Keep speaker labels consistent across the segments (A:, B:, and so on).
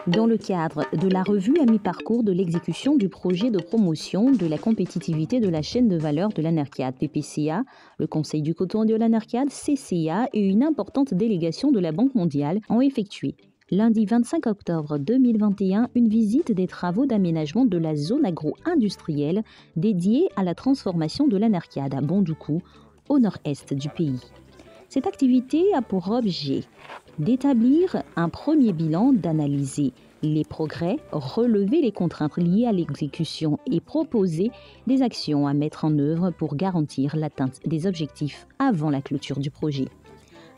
A: Dans le cadre de la revue à mi-parcours de l'exécution du projet de promotion de la compétitivité de la chaîne de valeur de l'ANERCIAD PPCA, le Conseil du coton de l'ANERCIAD CCA et une importante délégation de la Banque mondiale ont effectué lundi 25 octobre 2021 une visite des travaux d'aménagement de la zone agro-industrielle dédiée à la transformation de l'ANERCIAD à Bondoukou, au nord-est du pays. Cette activité a pour objet d'établir un premier bilan, d'analyser les progrès, relever les contraintes liées à l'exécution et proposer des actions à mettre en œuvre pour garantir l'atteinte des objectifs avant la clôture du projet.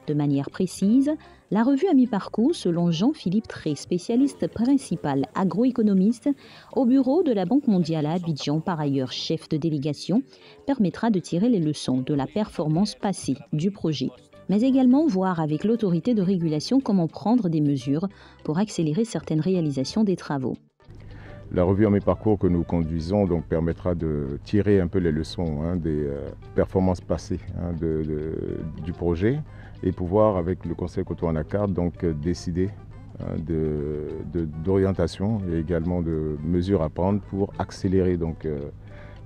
A: De manière précise, la revue à mi-parcours, selon Jean-Philippe Tré, spécialiste principal agroéconomiste au bureau de la Banque mondiale à Abidjan, par ailleurs chef de délégation, permettra de tirer les leçons de la performance passée du projet, mais également voir avec l'autorité de régulation comment prendre des mesures pour accélérer certaines réalisations des travaux.
B: La revue à mi-parcours que nous conduisons donc, permettra de tirer un peu les leçons des performances passées du projet et pouvoir, avec le Conseil coton anacarde, donc décider d'orientation et également de mesures à prendre pour accélérer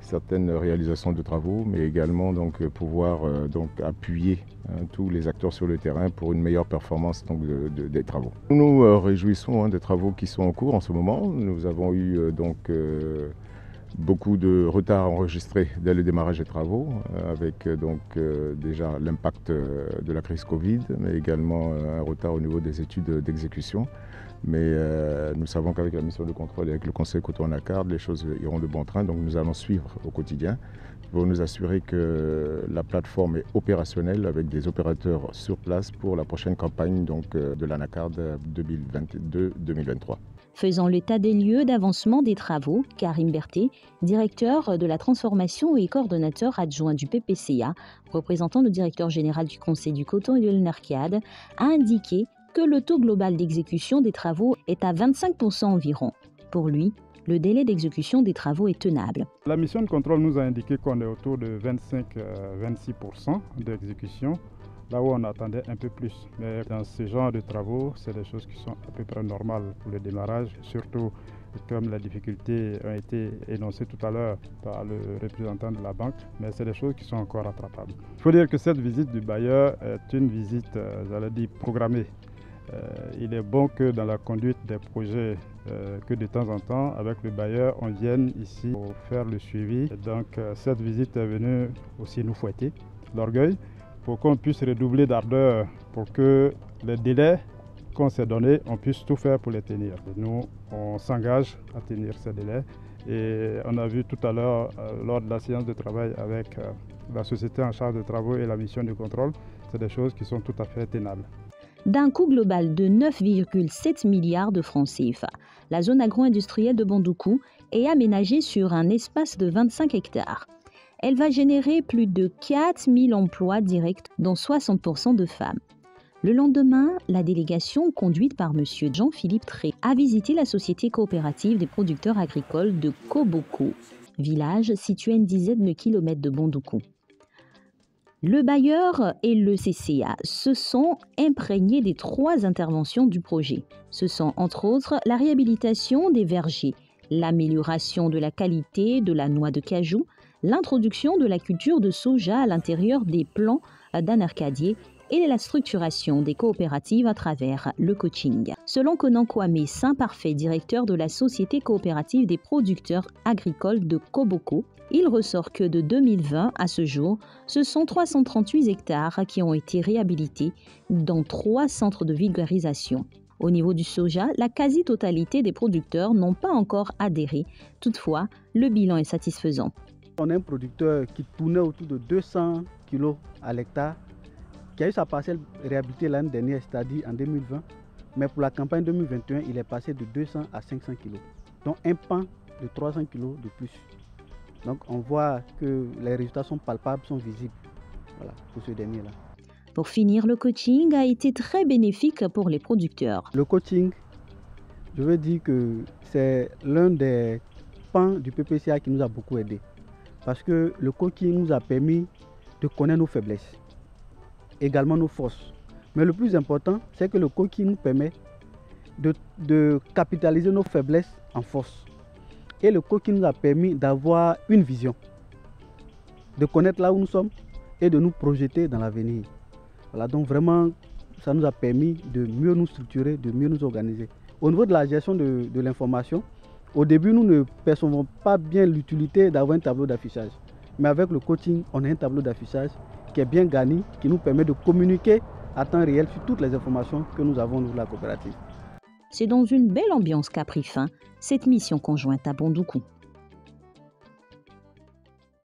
B: certaines réalisations de travaux, mais également pouvoir appuyer tous les acteurs sur le terrain pour une meilleure performance des travaux. Nous nous réjouissons des travaux qui sont en cours en ce moment. Nous avons eu beaucoup de retard enregistré dès le démarrage des travaux, avec déjà l'impact de la crise Covid, mais également un retard au niveau des études d'exécution. Mais nous savons qu'avec la mission de contrôle et avec le Conseil coton anacarde, les choses iront de bon train. Donc nous allons suivre au quotidien pour nous assurer que la plateforme est opérationnelle avec des opérateurs sur place pour la prochaine campagne de l'anacarde 2022-2023.
A: Faisant l'état des lieux d'avancement des travaux, Karim Berté, directeur de la transformation et coordonnateur adjoint du PPCA, représentant le directeur général du Conseil du coton et de l'ANERCIAD, a indiqué que le taux global d'exécution des travaux est à 25% environ. Pour lui, le délai d'exécution des travaux est tenable.
C: La mission de contrôle nous a indiqué qu'on est autour de 25-26% d'exécution, là où on attendait un peu plus. Mais dans ce genre de travaux, c'est des choses qui sont à peu près normales pour le démarrage, surtout comme les difficultés ont été énoncées tout à l'heure par le représentant de la banque, mais c'est des choses qui sont encore rattrapables. Il faut dire que cette visite du bailleur est une visite, programmée. Il est bon que dans la conduite des projets, que de temps en temps, avec le bailleur, on vienne ici pour faire le suivi. Et donc cette visite est venue aussi nous fouetter l'orgueil pour qu'on puisse redoubler d'ardeur pour que les délais qu'on s'est donnés, on puisse tout faire pour les tenir. Et nous, on s'engage à tenir ces délais. Et on a vu tout à l'heure, lors de la séance de travail avec la société en charge de travaux et la mission de contrôle, c'est des choses qui sont tout à fait tenables.
A: D'un coût global de 9,7 milliards de francs CFA, la zone agro-industrielle de Bondoukou est aménagée sur un espace de 25 hectares. Elle va générer plus de 4000 emplois directs, dont 60% de femmes. Le lendemain, la délégation, conduite par M. Jean-Philippe Tré, a visité la société coopérative des producteurs agricoles de Koboko, village situé à une dizaine de kilomètres de Bondoukou. Le bailleur et le CCA se sont imprégnés des 3 interventions du projet. Ce sont entre autres la réhabilitation des vergers, l'amélioration de la qualité de la noix de cajou, l'introduction de la culture de soja à l'intérieur des plants d'Anercadier et la structuration des coopératives à travers le coaching. Selon Conan Kwame Saint-Parfait, directeur de la Société coopérative des producteurs agricoles de Koboko, il ressort que de 2020 à ce jour, ce sont 338 hectares qui ont été réhabilités dans 3 centres de vulgarisation. Au niveau du soja, la quasi-totalité des producteurs n'ont pas encore adhéré. Toutefois, le bilan est satisfaisant.
D: On a un producteur qui tournait autour de 200 kg à l'hectare, qui a eu sa parcelle réhabilitée l'année dernière, c'est-à-dire en 2020. Mais pour la campagne 2021, il est passé de 200 à 500 kg. Donc un pan de 300 kg de plus. Donc on voit que les résultats sont palpables, sont visibles pour ce dernier-là.
A: Pour finir, le coaching a été très bénéfique pour les producteurs.
D: Le coaching, je veux dire que c'est l'un des pans du PPCA qui nous a beaucoup aidés. Parce que le coaching nous a permis de connaître nos faiblesses, également nos forces. Mais le plus important, c'est que le coaching nous permet de capitaliser nos faiblesses en force. Et le coaching nous a permis d'avoir une vision, de connaître là où nous sommes et de nous projeter dans l'avenir. Voilà, donc vraiment, ça nous a permis de mieux nous structurer, de mieux nous organiser. Au niveau de la gestion de l'information, au début, nous ne percevons pas bien l'utilité d'avoir un tableau d'affichage. Mais avec le coaching, on a un tableau d'affichage qui est bien garni, qui nous permet de communiquer à temps réel sur toutes les informations que nous avons au niveau de la coopérative.
A: C'est dans une belle ambiance qu'a pris fin cette mission conjointe à Bondoukou.